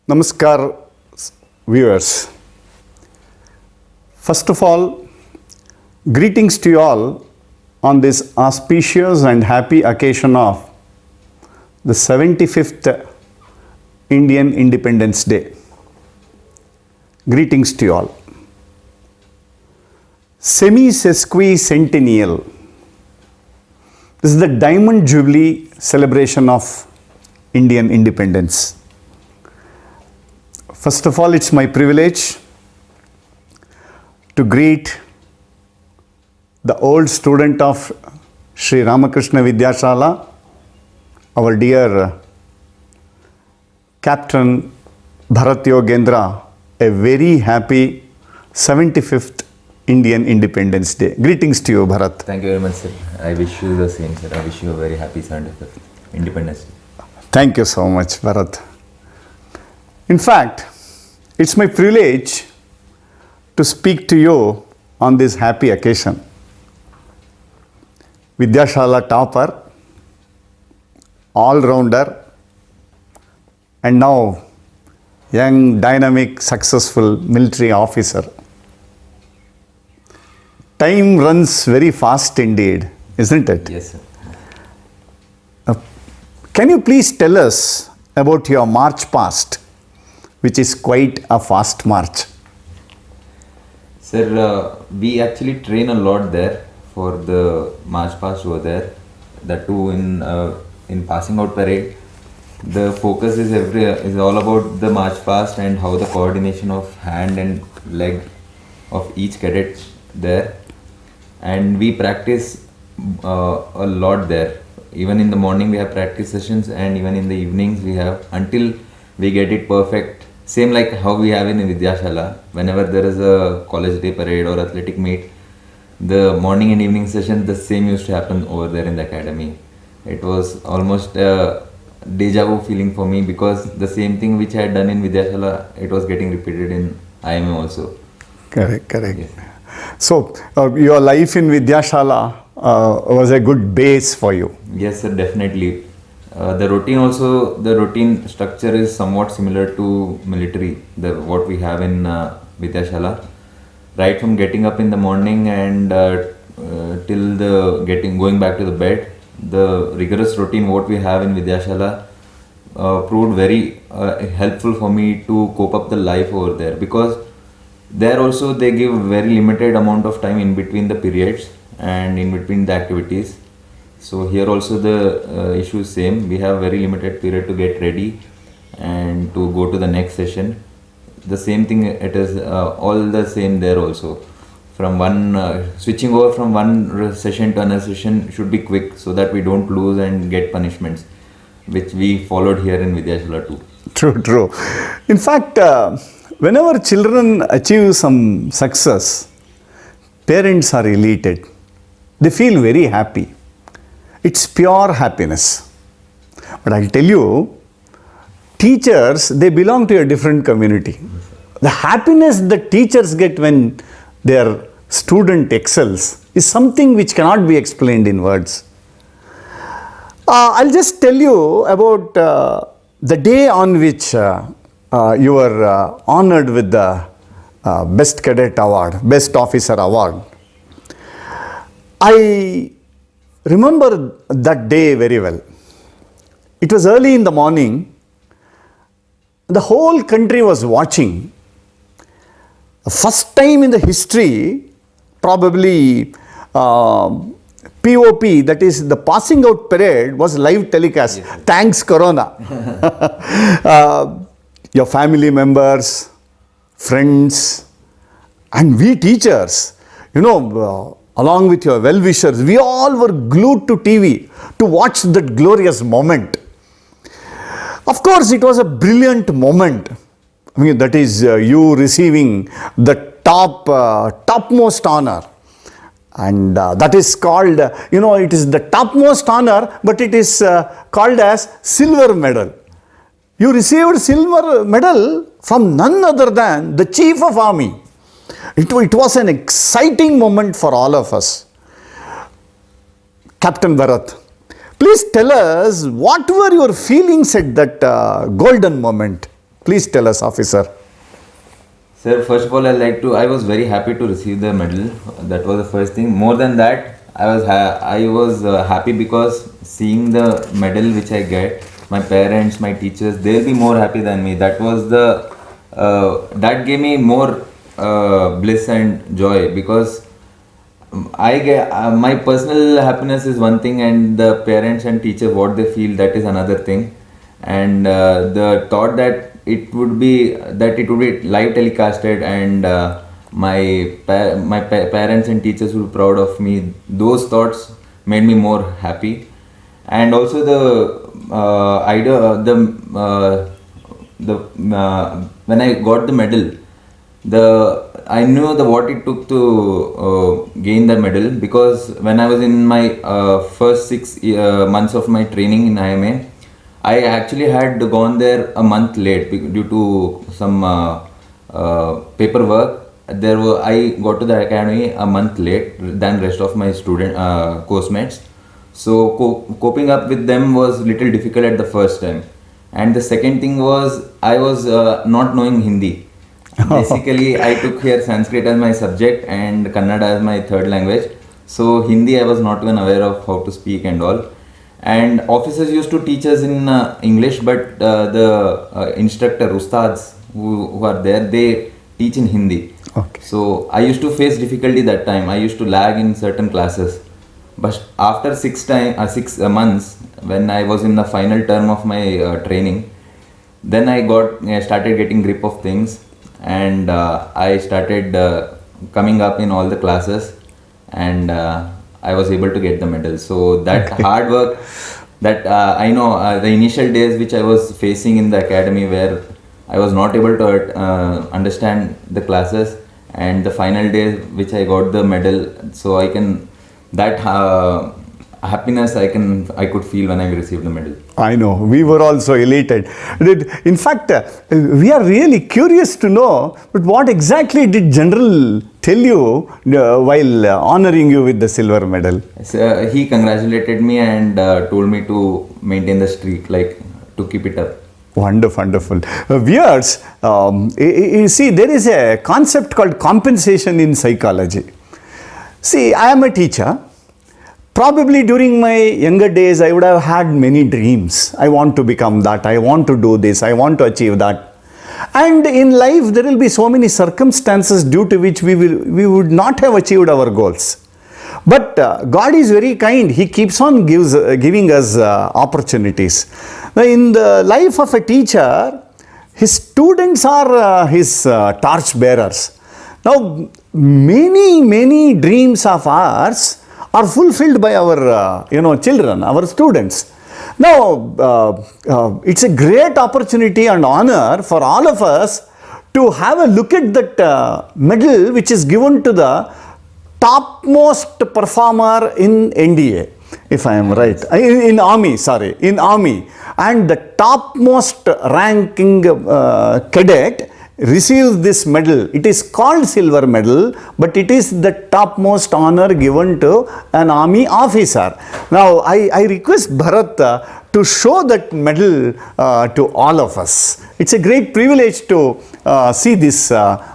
Namaskar, viewers. First of all, greetings to you all on this auspicious and happy occasion of the 75th Indian Independence Day. Greetings to you all. Semi-sesquicentennial. This is the Diamond Jubilee celebration of Indian independence. First of all, it's my privilege to greet the old student of Sri Ramakrishna Vidyashala, our dear Captain Bharat Yogendra, a very happy 75th Indian Independence Day. Greetings to you, Bharat. Thank you very much, sir. I wish you the same, sir. I wish you a very happy 75th Independence Day. Thank you so much, Bharat. In fact, it's my privilege to speak to you on this happy occasion. Vidyashala topper, all-rounder, and now young, dynamic, successful military officer. Time runs very fast indeed, isn't it? Yes, sir. Can you please tell us about your march past, which is quite a fast march? Sir, we actually train a lot there for the march past over there. That too in passing out parade. The focus is all about the march past and how the coordination of hand and leg of each cadet there. And we practice a lot there. Even in the morning we have practice sessions, and even in the evenings we have, until we get it perfect. Same like how we have in Vidyashala. Whenever there is a college day parade or athletic meet, the morning and evening session, the same used to happen over there in the academy. It was almost a deja vu feeling for me, because the same thing which I had done in Vidyashala, it was getting repeated in IMA also. Correct. Yes. So, your life in Vidyashala was a good base for you. Yes, sir, definitely. The routine structure is somewhat similar to military, what we have in Vidyashala. Right from getting up in the morning and till going back to the bed, the rigorous routine what we have in Vidyashala proved very helpful for me to cope up the life over there, because there also they give very limited amount of time in between the periods and in between the activities. So here also the issue is same. We have very limited period to get ready and to go to the next session. The same thing, it is all the same there also. From switching over from one session to another session should be quick, so that we don't lose and get punishments, which we followed here in Vidyashala too. True. In fact, whenever children achieve some success, parents are elated. They feel very happy. It's pure happiness. But I'll tell you, teachers, they belong to a different community. The happiness that teachers get when their student excels is something which cannot be explained in words. I'll just tell you about the day on which you were honored with the Best Cadet Award, Best Officer Award. I remember that day very well. It was early in the morning. The whole country was watching. The first time in the history, probably POP, that is the passing out parade, was live telecast. Yes. Thanks Corona. Your family members, friends, and we teachers, along with your well-wishers, we all were glued to TV to watch that glorious moment. Of course, it was a brilliant moment. I mean, that is you receiving the topmost honor. And that is called, it is the topmost honor, but it is called as silver medal. You received silver medal from none other than the Chief of Army. It was an exciting moment for all of us. Captain Bharat, please tell us what were your feelings at that golden moment. Please tell us, officer. Sir, first of all, I was very happy to receive the medal. That was the first thing. More than that, I was happy because seeing the medal which I get, my parents, my teachers, they'll be more happy than me. That was that gave me more bliss and joy, because I get my personal happiness is one thing, and the parents and teachers what they feel, that is another thing. And the thought that it would be live telecasted, and my parents and teachers will be proud of me. Those thoughts made me more happy. And also the idea, when I got the medal, I knew what it took to gain the medal, because when I was in my first 6 months of my training in IMA, I actually had gone there a month late due to some paperwork. I got to the academy a month late than rest of my course mates. So coping up with them was little difficult at the first time. And the second thing was, I was not knowing Hindi. Basically, I took here Sanskrit as my subject and Kannada as my third language. So Hindi I was not even aware of how to speak and all. And officers used to teach us in English, but the instructor, ustads who are there, they teach in Hindi. Okay. So I used to face difficulty that time. I used to lag in certain classes. But after 6 months, when I was in the final term of my training, then I started getting grip of things, and I started coming up in all the classes, and I was able to get the medal. So that hard work, that I know the initial days which I was facing in the academy, where I was not able to understand the classes, and the final days which I got the medal, so I can that happiness I could feel when I received the medal. I know, we were also elated. In fact, we are really curious to know, but what exactly did General tell you while honoring you with the silver medal? So, he congratulated me and told me to maintain the streak, like to keep it up. Wonderful. Viewers, you see, there is a concept called compensation in psychology. See, I am a teacher. Probably during my younger days, I would have had many dreams. I want to become that. I want to do this. I want to achieve that. And in life, there will be so many circumstances due to which we would not have achieved our goals. But God is very kind. He keeps on giving us opportunities. Now, in the life of a teacher, his students are his torch bearers. Now, many dreams of ours are fulfilled by our children, our students. Now, it's a great opportunity and honor for all of us to have a look at that medal which is given to the topmost performer in NDA, if I am right, in Army, and the topmost ranking cadet receives this medal. It is called silver medal, but it is the topmost honor given to an army officer. Now, I request Bharat to show that medal to all of us. It's a great privilege to see this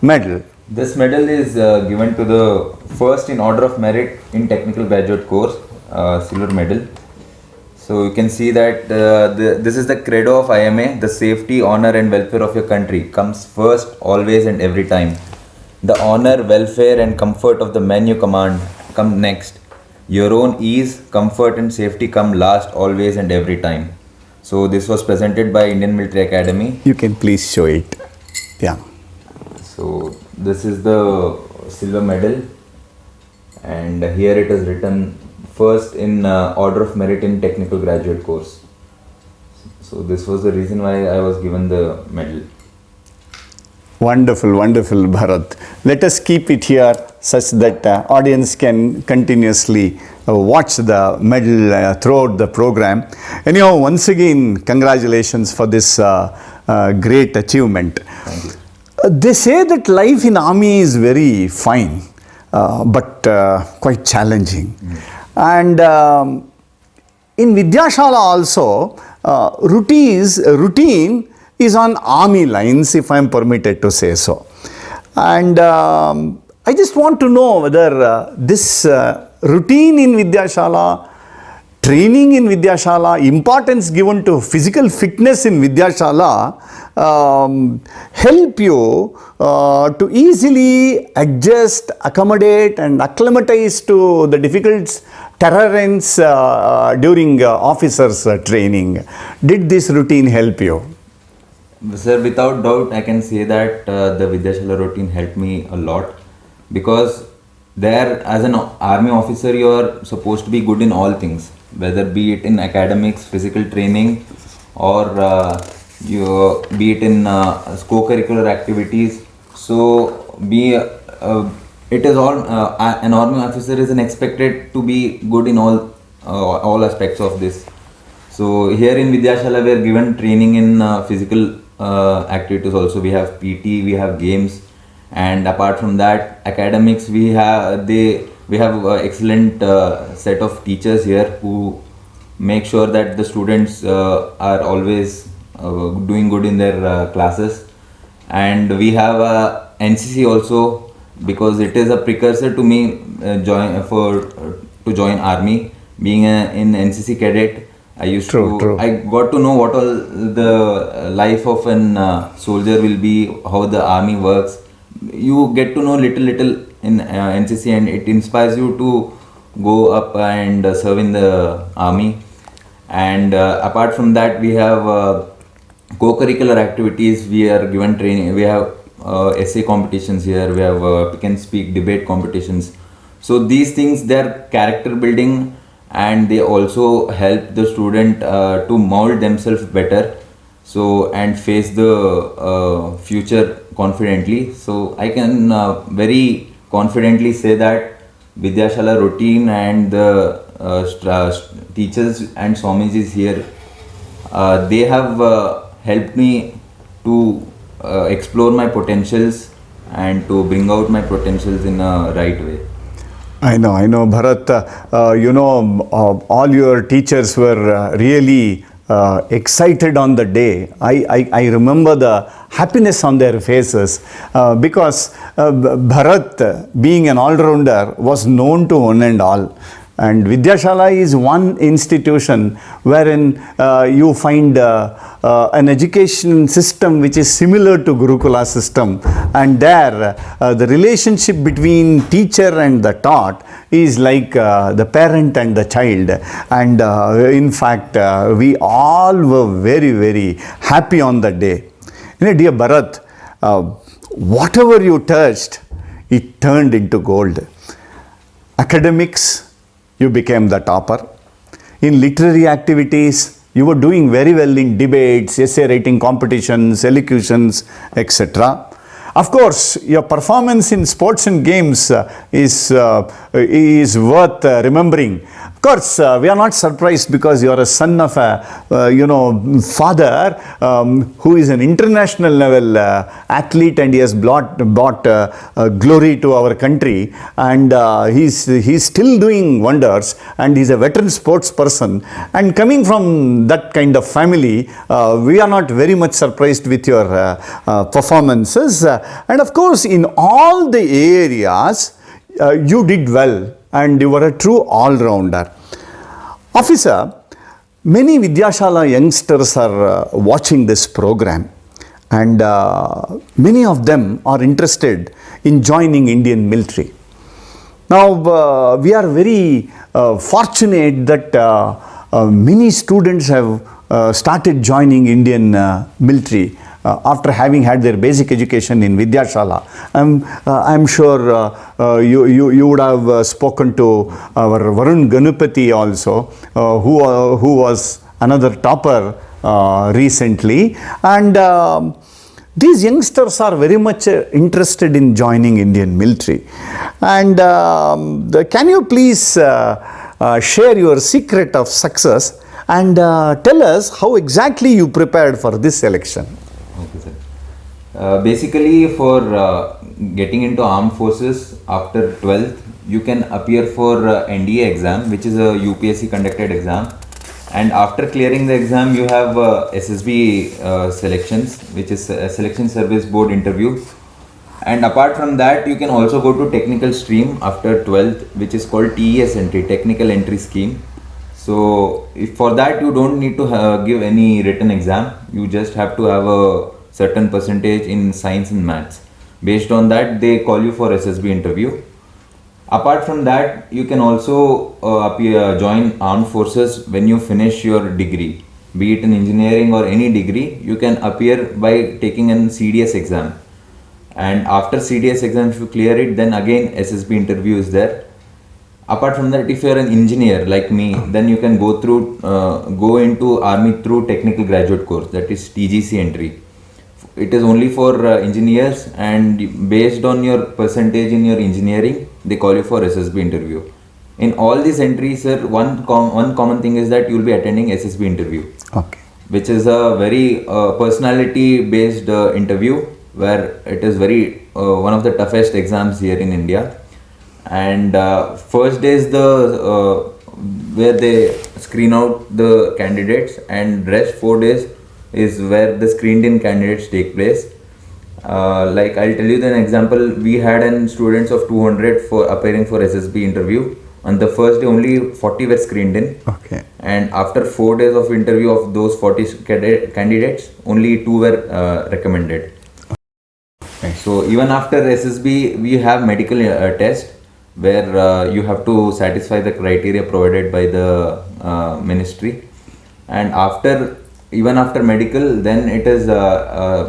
medal. This medal is given to the first in order of merit in technical graduate course, silver medal. So you can see that this is the credo of IMA: the safety, honor and welfare of your country comes first, always and every time. The honor, welfare and comfort of the men you command come next. Your own ease, comfort and safety come last, always and every time. So this was presented by Indian Military Academy. You can please show it. Yeah. So this is the silver medal, and here it is written first in order of merit in technical graduate course. So this was the reason why I was given the medal. Wonderful, Bharat. Let us keep it here such that audience can continuously watch the medal throughout the program. Anyhow, once again, congratulations for this great achievement. Thank you. They say that life in army is very fine, but quite challenging. And in Vidyashala also, routine is on army lines, if I am permitted to say so. And I just want to know whether this routine in Vidyashala, training in Vidyashala, importance given to physical fitness in Vidyashala help you to easily adjust, accommodate and acclimatize to the difficult terrains during officers training. Did this routine help you? Sir, without doubt, I can say that the Vidyashala routine helped me a lot, because there, as an army officer, you are supposed to be good in all things, whether be it in academics, physical training, or you be it in co-curricular activities. So, it is all an army officer is expected to be good in all aspects of this. So here in Vidyashala we are given training in physical activities also. We have PT, we have games, and apart from that, academics we have excellent set of teachers here who make sure that the students are always doing good in their classes. And we have NCC also, because it is a precursor to me to join army. Being in NCC cadet, I got to know what all the life of an soldier will be, how the army works. You get to know little in NCC, and it inspires you to go up and serve in the army. And apart from that, we have co-curricular activities. We are given training. We have essay competitions here. We have pick and speak debate competitions. So these things, they are character building, and they also help the student to mold themselves better, so and face the future confidently. So I can very confidently say that Vidyashala routine and the teachers and Swamijis here, they have helped me to explore my potentials and to bring out my potentials in a right way. I know, Bharat. All your teachers were really excited on the day. I remember the happiness on their faces because Bharat, being an all-rounder, was known to one and all. And Vidyashala is one institution wherein you find an education system which is similar to Gurukula system, and there the relationship between teacher and the taught is like the parent and the child. And in fact, we all were very, very happy on that day. Dear Bharat, whatever you touched, it turned into gold. Academics, you became the topper. In literary activities, you were doing very well in debates, essay writing competitions, elocutions, etc. Of course, your performance in sports and games is worth remembering. Of course, we are not surprised because you are a son of a father who is an international level athlete, and he has brought glory to our country, and he's still doing wonders, and he's a veteran sports person. And coming from that kind of family, we are not very much surprised with your performances. And of course, in all the areas, you did well, and you were a true all-rounder. Officer, many Vidyashala youngsters are watching this program, and many of them are interested in joining Indian military. Now, we are very fortunate that many students have started joining Indian military after having had their basic education in Vidyashala. I'm sure you would have spoken to our Varun Ganapati also, who was another topper recently. And these youngsters are very much interested in joining Indian military. And can you please share your secret of success and tell us how exactly you prepared for this selection? Okay, sir. Basically, for getting into armed forces after 12th, you can appear for NDA exam, which is a UPSC conducted exam, And after clearing the exam, you have SSB selections, which is a selection service board interview. And apart from that, you can also go to technical stream after 12th, which is called TES entry, technical entry scheme. So if for that you don't need to give any written exam, you just have to have a certain percentage in science and maths. Based on that, they call you for SSB interview. Apart from that, you can also join armed forces when you finish your degree, be it in engineering or any degree. You can appear by taking an CDS exam, and after CDS exam, if you clear it, then again SSB interview is there. Apart from that, if you are an engineer like me, then you can go into army through technical graduate course, that is TGC entry. It is only for engineers, and based on your percentage in your engineering, they call you for SSB interview. In all these entries, sir, one common thing is that you will be attending SSB interview, Okay. which is a very personality based interview, where it is very one of the toughest exams here in India. And first day is the where they screen out the candidates, and rest 4 days is where the screened in candidates take place. Like I'll tell you an example, we had an students of 200 for appearing for SSB interview. On the first day, only 40 were screened in. Okay. And after 4 days of interview of those 40 candidates, only 2 were recommended. So even after SSB, we have medical test, where you have to satisfy the criteria provided by the ministry. And even after medical, then it is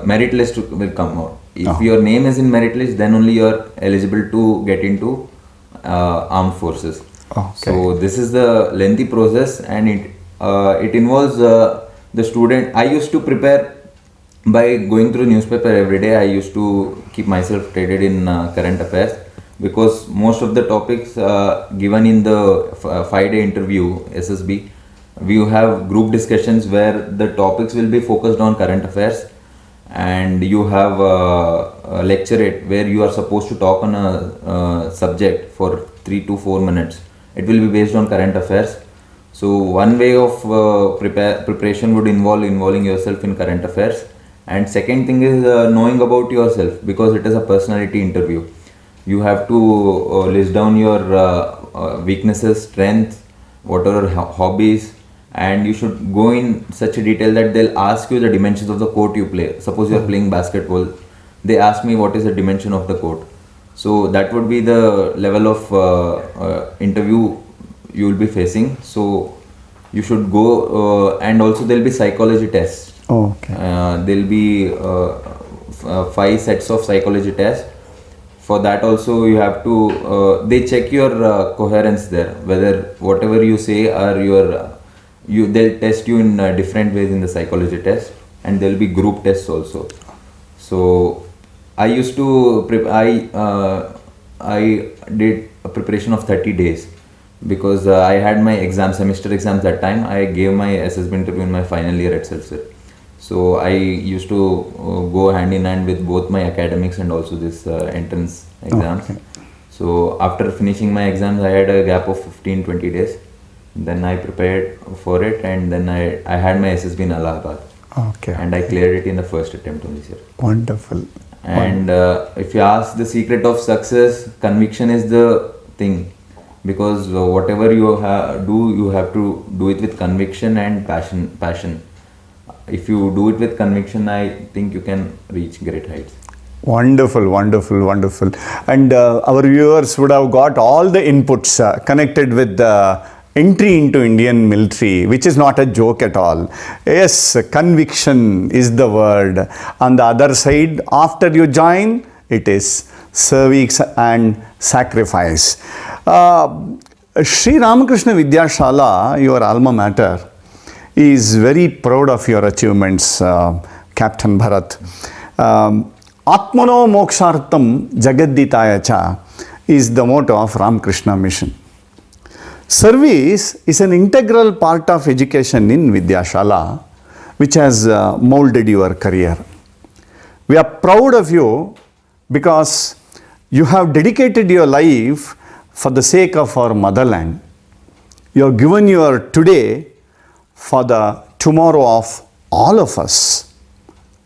merit list will come out. If your name is in merit list, then only you are eligible to get into armed forces. Okay. So this is the lengthy process, and it involves the student. I used to prepare by going through newspaper every day. I used to keep myself traded in current affairs, because most of the topics given in the 5-day interview SSB, we have group discussions where the topics will be focused on current affairs, and you have a lecturate where you are supposed to talk on a subject for 3 to 4 minutes. It will be based on current affairs. So one way of preparation would involving yourself in current affairs, and second thing is knowing about yourself, because it is a personality interview. You have to list down your weaknesses, strengths, what are hobbies, and you should go in such a detail that they'll ask you the dimensions of the court you play. Suppose you are playing basketball, they ask me what is the dimension of the court. So that would be the level of interview you will be facing. So you should go, and also there'll be psychology tests. Okay. There'll be 5 sets of psychology tests. For that also you have to, they check your coherence there, whether whatever you say are they'll test you in different ways in the psychology test, and there'll be group tests also. So I used to I did a preparation of 30 days, because I had my semester exams that time. I gave my SSB interview in my final year itself, sir. So I used to go hand in hand with both my academics and also this entrance exams. Okay. So after finishing my exams, I had a gap of 15-20 days. Then I prepared for it, and then I had my SSB in Allahabad. Okay. And I cleared it in the first attempt only, sir. Wonderful. And if you ask the secret of success, conviction is the thing, because whatever you do, you have to do it with conviction and passion. If you do it with conviction, I think you can reach great heights. Wonderful, wonderful, wonderful. And our viewers would have got all the inputs connected with the entry into Indian military, which is not a joke at all. Yes, conviction is the word. On the other side, after you join, it is service and sacrifice. Sri Ramakrishna Vidyashala, your alma mater, is very proud of your achievements, Captain Bharat. Atmano Mokshartam Jagadditaya Cha is the motto of Ramakrishna Mission. Service is an integral part of education in Vidyashala, which has molded your career. We are proud of you because you have dedicated your life for the sake of our motherland. You have given your today for the tomorrow of all of us.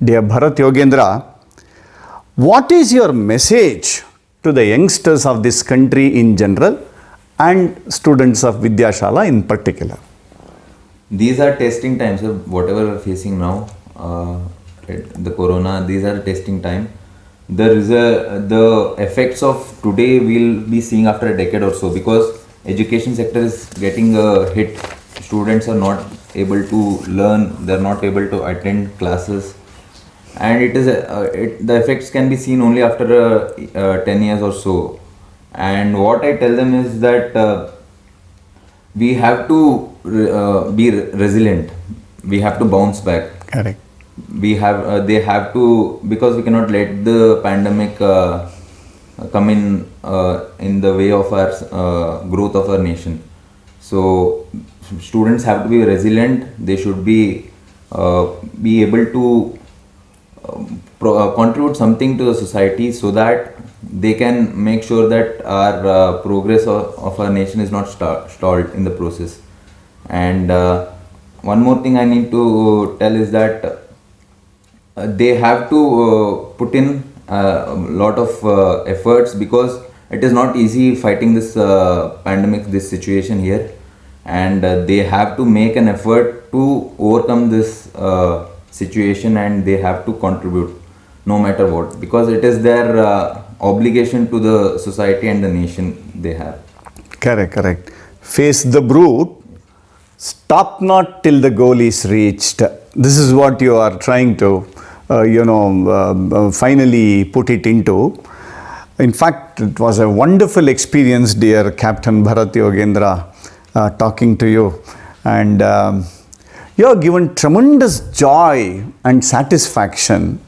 Dear Bharat Yogendra, what is your message to the youngsters of this country in general and students of Vidyashala in particular? These are testing times. So whatever we're facing now, the corona, these are testing time. The effects of today we'll be seeing after a decade or so, because education sector is getting a hit. Students are not able to learn, they're not able to attend classes, and the effects can be seen only after 10 years or so. And what I tell them is that we have to be resilient, we have to bounce back. Correct. They have to, because we cannot let the pandemic come in the way of our growth of our nation. So students have to be resilient. They should be able to contribute something to the society, so that they can make sure that our progress of our nation is not stalled in the process. And one more thing I need to tell is that they have to put in a lot of efforts, because it is not easy fighting this pandemic, this situation here, and they have to make an effort to overcome this situation, and they have to contribute no matter what, because it is their obligation to the society and the nation they have. Correct, correct. Face the brute, stop not till the goal is reached. This is what you are trying to, finally put it into. In fact, it was a wonderful experience, dear Captain Bharat Yogendra, talking to you. And you have given tremendous joy and satisfaction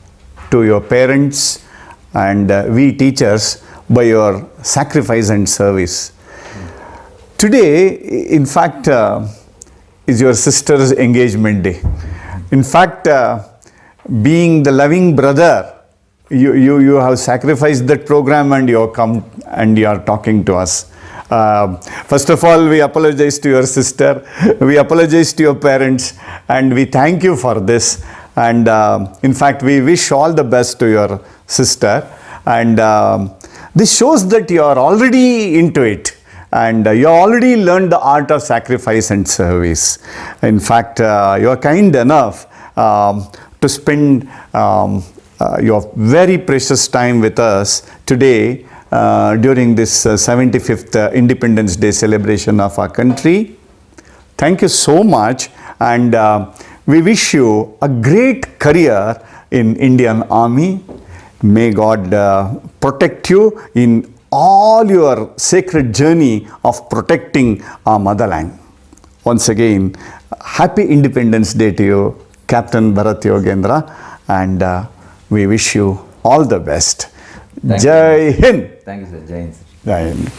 to your parents and we teachers by your sacrifice and service. Today, in fact, is your sister's engagement day. In fact, being the loving brother, you have sacrificed that program and you have come and you are talking to us. First of all, we apologize to your sister, we apologize to your parents, and we thank you for this. And in fact, we wish all the best to your sister. And this shows that you are already into it. And you already learned the art of sacrifice and service. In fact, you are kind enough to spend your very precious time with us today during this 75th Independence Day celebration of our country. Thank you so much, and we wish you a great career in Indian Army. May God protect you in all your sacred journey of protecting our motherland. Once again, happy Independence Day to you, Captain Bharat Yogendra, and we wish you all the best. Thank Jai you. Hind. Thank you, sir. Jai Hind, sir. Jai Hind.